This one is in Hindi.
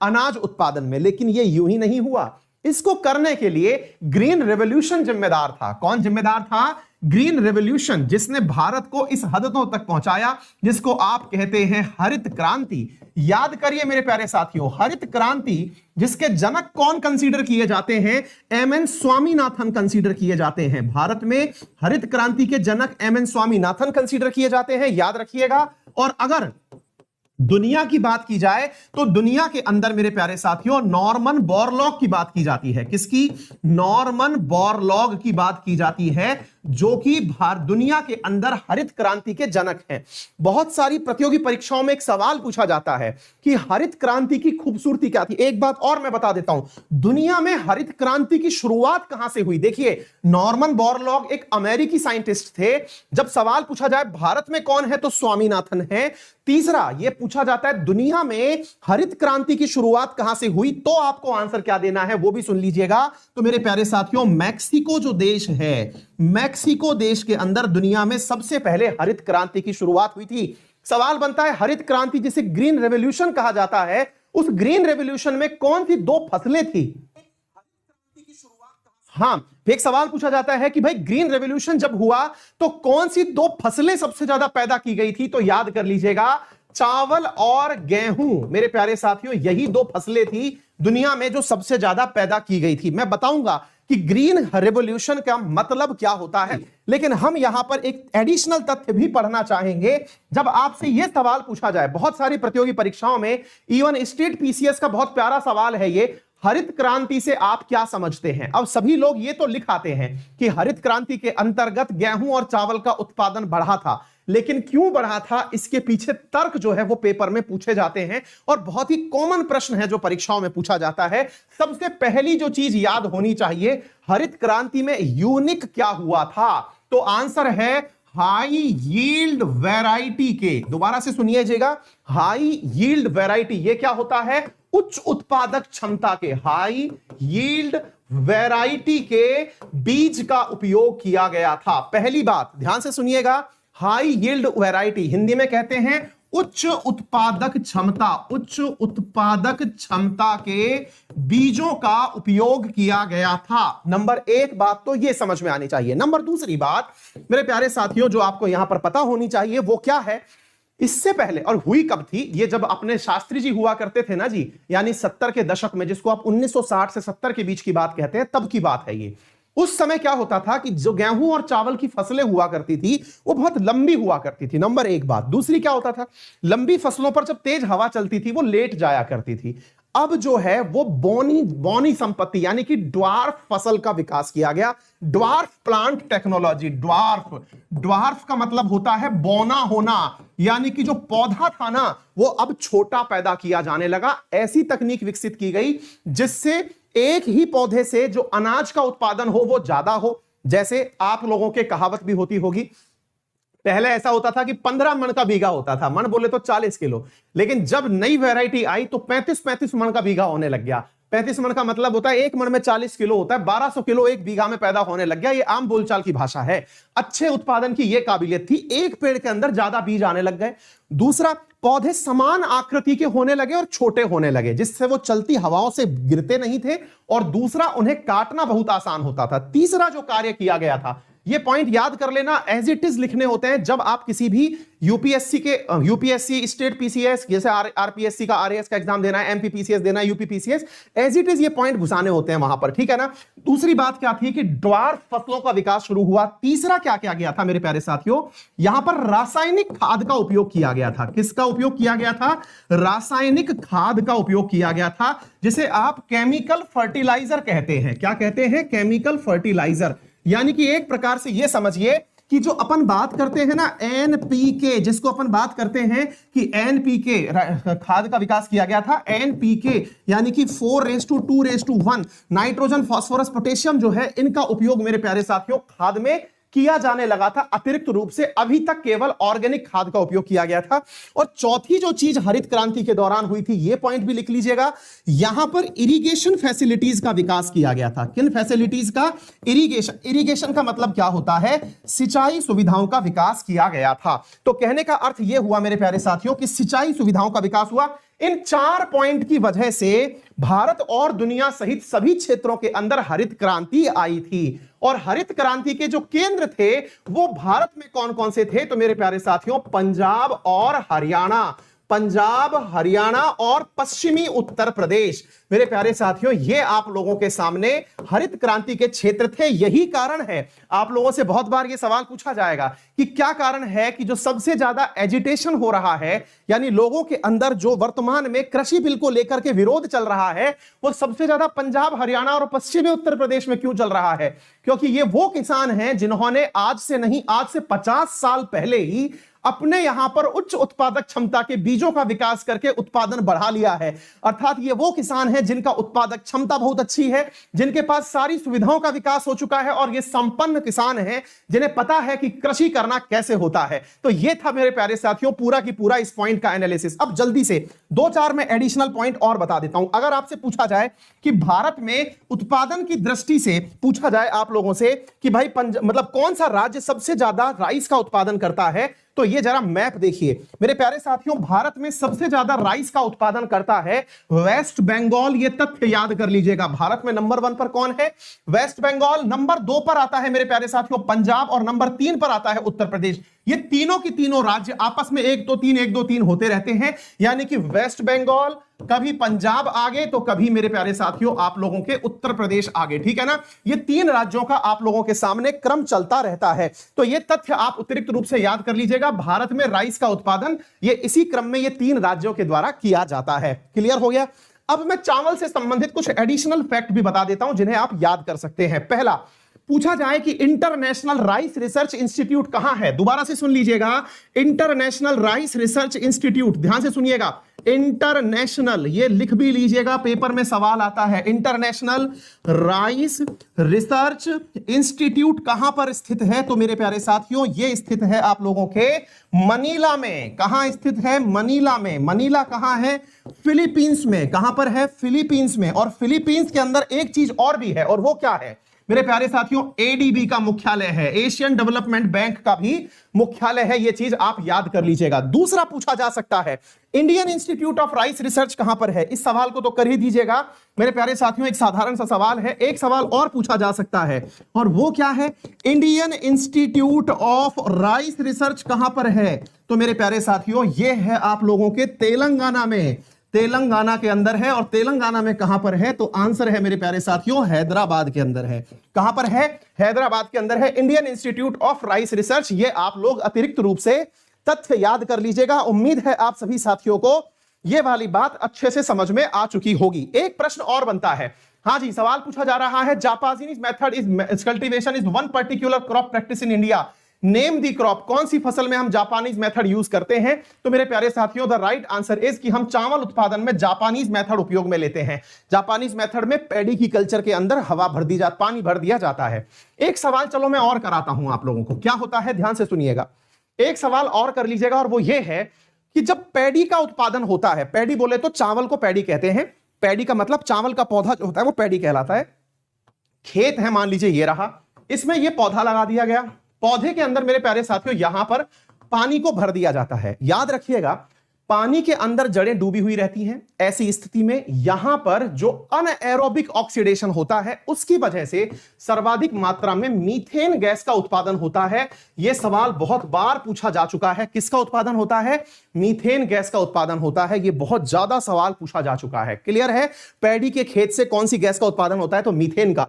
अनाज उत्पादन में। लेकिन यह यूं ही नहीं हुआ, इसको करने के लिए ग्रीन रेवोल्यूशन जिम्मेदार था। कौन जिम्मेदार था? ग्रीन रेवोल्यूशन, जिसने भारत को इस हदों तक पहुंचाया जिसको आप कहते हैं हरित क्रांति। याद करिए मेरे प्यारे साथियों, हरित क्रांति जिसके जनक कौन कंसीडर किए जाते हैं? एमएन स्वामीनाथन कंसीडर किए जाते हैं। भारत में हरित क्रांति के जनक एमएन स्वामीनाथन कंसीडर किए जाते हैं, याद रखिएगा। और अगर दुनिया की बात की जाए तो दुनिया के अंदर मेरे प्यारे साथियों नॉर्मन बोरलॉग की बात की जाती है। किसकी? नॉर्मन बोरलॉग की बात की जाती है, जो कि दुनिया के अंदर हरित क्रांति के जनक हैं। बहुत सारी प्रतियोगी परीक्षाओं में एक सवाल पूछा जाता है कि हरित क्रांति की खूबसूरती क्या थी। एक बात और मैं बता देता हूं, दुनिया में हरित क्रांति की शुरुआत कहां से हुई? देखिए, नॉर्मन बोरलॉग एक अमेरिकी साइंटिस्ट थे। जब सवाल पूछा जाए भारत में कौन है, तो स्वामीनाथन है। तीसरा यह पूछा जाता है दुनिया में हरित क्रांति की शुरुआत कहां से हुई, तो आपको आंसर क्या देना है वो भी सुन लीजिएगा। तो मेरे प्यारे साथियों, मैक्सिको जो देश है, मैक्सिको देश के अंदर दुनिया में सबसे पहले हरित क्रांति की शुरुआत हुई थी। सवाल बनता है हरित क्रांति जिसे ग्रीन रेवोल्यूशन कहा जाता है, उस ग्रीन रेवोल्यूशन में कौन सी दो फसलें थी? हाँ, एक सवाल पूछा जाता है कि भाई ग्रीन रेवोल्यूशन जब हुआ तो कौन सी दो फसलें सबसे ज्यादा पैदा की गई थी? तो याद कर लीजिएगा, चावल और गेहूं। मेरे प्यारे साथियों, यही दो फसलें थी दुनिया में जो सबसे ज्यादा पैदा की गई थी। मैं बताऊंगा कि ग्रीन रेवोल्यूशन का मतलब क्या होता है, लेकिन हम यहां पर एक एडिशनल तथ्य भी पढ़ना चाहेंगे। जब आपसे यह सवाल पूछा जाए बहुत सारी प्रतियोगी परीक्षाओं में, इवन स्टेट पीसीएस का बहुत प्यारा सवाल है ये, हरित क्रांति से आप क्या समझते हैं? अब सभी लोग ये तो लिख आते हैं कि हरित क्रांति के अंतर्गत गेहूं और चावल का उत्पादन बढ़ा था, लेकिन क्यों बढ़ा था इसके पीछे तर्क जो है वो पेपर में पूछे जाते हैं और बहुत ही कॉमन प्रश्न है जो परीक्षाओं में पूछा जाता है। सबसे पहली जो चीज याद होनी चाहिए, हरित क्रांति में यूनिक क्या हुआ था? तो आंसर है हाई यील्ड वैरायटी के। दोबारा से सुनिएगा, हाई यील्ड वैरायटी, ये क्या होता है? उच्च उत्पादक क्षमता के, हाई यील्ड वैरायटी के बीज का उपयोग किया गया था। पहली बात ध्यान से सुनिएगा, हाई यील्ड वैरायटी हिंदी में कहते हैं उच्च उत्पादक क्षमता, उच्च उत्पादक क्षमता के बीजों का उपयोग किया गया था। नंबर एक बात तो यह समझ में आनी चाहिए। नंबर दूसरी बात मेरे प्यारे साथियों जो आपको यहां पर पता होनी चाहिए वो क्या है, इससे पहले और हुई कब थी? ये जब अपने शास्त्री जी हुआ करते थे ना जी, यानी 70 के दशक में, जिसको आप 1960 से 70 के बीच की बात कहते हैं, तब की बात है ये। उस समय क्या होता था कि जो गेहूं और चावल की फसलें हुआ करती थी वो बहुत लंबी हुआ करती थी। नंबर एक बात। दूसरी क्या होता था, लंबी फसलों पर जब तेज हवा चलती थी वो लेट जाया करती थी। अब जो है वो बोनी संपत्ति यानी कि ड्वार्फ फसल का विकास किया गया। ड्वार्फ प्लांट टेक्नोलॉजी, ड्वार्फ का मतलब होता है बौना होना, यानी कि जो पौधा था ना वो अब छोटा पैदा किया जाने लगा। ऐसी तकनीक विकसित की गई जिससे एक ही पौधे से जो अनाज का उत्पादन हो वो ज्यादा हो। जैसे आप लोगों के कहावत भी होती होगी, पहले ऐसा होता था कि 15 मन का बीघा होता था, मन बोले तो 40 किलो, लेकिन जब नई वैरायटी आई तो 35 मन का बीघा होने लग गया। 35 मन का मतलब होता है एक मन में 40 किलो होता है, 1200 किलो एक बीघा में पैदा होने लग गया। ये आम बोलचाल की भाषा है। अच्छे उत्पादन की ये काबिलियत थी, एक पेड़ के अंदर ज्यादा बीज आने लग गए। दूसरा, पौधे समान आकृति के होने लगे और छोटे होने लगे, जिससे वो चलती हवाओं से गिरते नहीं थे, और दूसरा उन्हें काटना बहुत आसान होता था। तीसरा जो कार्य किया गया था, ये पॉइंट याद कर लेना, एज इट इज लिखने होते हैं जब आप किसी भी यूपीएससी स्टेट पीसीएस जैसे आरपीएससी का आरएएस का एग्जाम देना है, एमपीपीसीएस देना है, यूपीपीसीएस, एज इट इज ये पॉइंट घुसाने होते हैं वहां पर, ठीक है ना। दूसरी बात क्या थी कि ड्वार्फ फसलों का विकास शुरू हुआ। तीसरा क्या किया गया था मेरे प्यारे साथियों, यहां पर रासायनिक खाद का उपयोग किया गया था। किसका उपयोग किया गया था? रासायनिक खाद का उपयोग किया गया था, जिसे आप केमिकल फर्टिलाइजर कहते हैं। क्या कहते हैं? Chemical fertiliser. यानी कि एक प्रकार से यह समझिए कि जो अपन बात करते हैं ना एनपीके, जिसको अपन बात करते हैं कि एनपीके खाद का विकास किया गया था। एनपीके यानी कि 4:2:1 नाइट्रोजन, फास्फोरस, पोटेशियम जो है, इनका उपयोग मेरे प्यारे साथियों खाद में किया जाने लगा था अतिरिक्त रूप से। अभी तक केवल ऑर्गेनिक खाद का उपयोग किया गया था। और चौथी जो चीज हरित क्रांति के दौरान हुई थी, यह पॉइंट भी लिख लीजिएगा, यहां पर इरिगेशन फैसिलिटीज का विकास किया गया था। किन फैसिलिटीज का? इरिगेशन का मतलब क्या होता है? सिंचाई सुविधाओं का विकास किया गया था। तो कहने का अर्थ यह हुआ मेरे प्यारे साथियों कि सिंचाई सुविधाओं का विकास हुआ। इन 4 पॉइंट की वजह से भारत और दुनिया सहित सभी क्षेत्रों के अंदर हरित क्रांति आई थी। और हरित क्रांति के जो केंद्र थे वो भारत में कौन कौन से थे? तो मेरे प्यारे साथियों, पंजाब और हरियाणा, पंजाब, हरियाणा और पश्चिमी उत्तर प्रदेश। मेरे प्यारे साथियों, ये आप लोगों के सामने हरित क्रांति के क्षेत्र थे। यही कारण है, आप लोगों से बहुत बार ये सवाल पूछा जाएगा कि क्या कारण है कि जो सबसे ज्यादा एजिटेशन हो रहा है, यानी लोगों के अंदर जो वर्तमान में कृषि बिल को लेकर के विरोध चल रहा है, वो सबसे ज्यादा पंजाब, हरियाणा और पश्चिमी उत्तर प्रदेश में क्यों चल रहा है? क्योंकि ये वो किसान हैं जिन्होंने आज से नहीं, आज से 50 साल पहले ही अपने यहां पर उच्च उत्पादक क्षमता के बीजों का विकास करके उत्पादन बढ़ा लिया है। अर्थात ये वो किसान हैं जिनका उत्पादक क्षमता बहुत अच्छी है, जिनके पास सारी सुविधाओं का विकास हो चुका है, और ये संपन्न किसान हैं जिन्हें पता है कि कृषि करना कैसे होता है। तो ये था मेरे प्यारे साथियों पूरा की पूरा इस पॉइंट का एनालिसिस। अब जल्दी से 2-4 में एडिशनल पॉइंट और बता देता हूं। अगर आपसे पूछा जाए कि भारत में उत्पादन की दृष्टि से पूछा जाए आप लोगों से कि भाई मतलब कौन सा राज्य सबसे ज्यादा राइस का उत्पादन करता है, तो ये जरा मैप देखिए मेरे प्यारे साथियों। भारत में सबसे ज्यादा राइस का उत्पादन करता है वेस्ट बंगाल। ये तथ्य याद कर लीजिएगा। भारत में नंबर 1 पर कौन है? वेस्ट बंगाल। नंबर 2 पर आता है मेरे प्यारे साथियों पंजाब, और नंबर 3 पर आता है उत्तर प्रदेश। ये तीनों की तीनों राज्य आपस में 1-2-3 होते रहते हैं, यानी कि वेस्ट बंगाल, कभी पंजाब आगे तो कभी मेरे प्यारे साथियों आप लोगों के उत्तर प्रदेश आगे, ठीक है ना। ये 3 राज्यों का आप लोगों के सामने क्रम चलता रहता है। तो ये तथ्य आप अतिरिक्त रूप से याद कर लीजिएगा। भारत में राइस का उत्पादन ये इसी क्रम में ये 3 राज्यों के द्वारा किया जाता है। क्लियर हो गया? अब मैं चावल से संबंधित कुछ एडिशनल फैक्ट भी बता देता हूं जिन्हें आप याद कर सकते हैं। पहला, पूछा जाए कि इंटरनेशनल राइस रिसर्च इंस्टीट्यूट कहां है? दोबारा से सुन लीजिएगा, इंटरनेशनल राइस रिसर्च इंस्टीट्यूट, ध्यान से सुनिएगा, इंटरनेशनल, ये लिख भी लीजिएगा, पेपर में सवाल आता है। इंटरनेशनल राइस रिसर्च इंस्टीट्यूट कहां पर स्थित है? तो मेरे प्यारे साथियों ये स्थित है आप लोगों के मनीला में। कहां स्थित है? मनीला में। मनीला कहां है? फिलीपींस में। कहां पर है? फिलीपींस में। और फिलीपींस के अंदर एक चीज और भी है, और वो क्या है मेरे प्यारे साथियों? एडीबी का मुख्यालय है, एशियन डेवलपमेंट बैंक का भी मुख्यालय है। यह चीज आप याद कर लीजिएगा। दूसरा पूछा जा सकता है Indian institute of rice research कहां पर है? इस सवाल को तो कर ही दीजिएगा मेरे प्यारे साथियों, एक साधारण सा सवाल है। एक सवाल और पूछा जा सकता है, और वो क्या है? Indian institute of rice research कहां पर है? तो मेरे प्यारे साथियों यह है आप लोगों के तेलंगाना में। तेलंगाना के अंदर है। और तेलंगाना में कहां पर है? तो आंसर है मेरे प्यारे साथियों हैदराबाद के अंदर है। कहां पर है? हैदराबाद के अंदर है Indian institute of rice research. ये आप लोग अतिरिक्त रूप से तथ्य याद कर लीजिएगा। उम्मीद है आप सभी साथियों को यह वाली बात अच्छे से समझ में आ चुकी होगी। एक प्रश्न और बनता है, हां जी, सवाल पूछा जा रहा है, Japanese method is cultivation is one particular crop practice in India. Name the crop, कौन सी फसल में हम जापानीज मेथड यूज करते हैं? तो मेरे प्यारे साथियों द राइट आंसर इज कि हम चावल उत्पादन में जापानीज मेथड उपयोग में लेते हैं। जापानीज मेथड में पैडी की कल्चर के अंदर हवा भर दी जाती, पानी भर दिया जाता है। एक सवाल चलो मैं और कराता हूं आप लोगों को, क्या होता है ध्यान से सुनिएगा। एक सवाल और कर लीजिएगा, और वो ये है कि जब पैडी का उत्पादन होता है, पैडी बोले तो चावल को पैडी कहते हैं। पैडी का मतलब चावल का पौधा जो होता है वो पैडी कहलाता है। खेत है, मान लीजिए ये रहा, इसमें ये पौधा लगा दिया गया। पौधे के अंदर मेरे प्यारे साथियों यहां पर पानी को भर दिया जाता है। याद रखिएगा, पानी के अंदर जड़ें डूबी हुई रहती हैं। ऐसी स्थिति में यहां पर जो अनएरोबिक ऑक्सीडेशन होता है उसकी वजह से सर्वाधिक मात्रा में मीथेन गैस का उत्पादन होता है। यह सवाल बहुत बार पूछा जा चुका है। किसका उत्पादन होता है? मीथेन गैस का उत्पादन होता है। यह बहुत ज्यादा सवाल पूछा जा चुका है। क्लियर है? पैडी के खेत से कौन सी गैस का उत्पादन होता है? तो मीथेन का।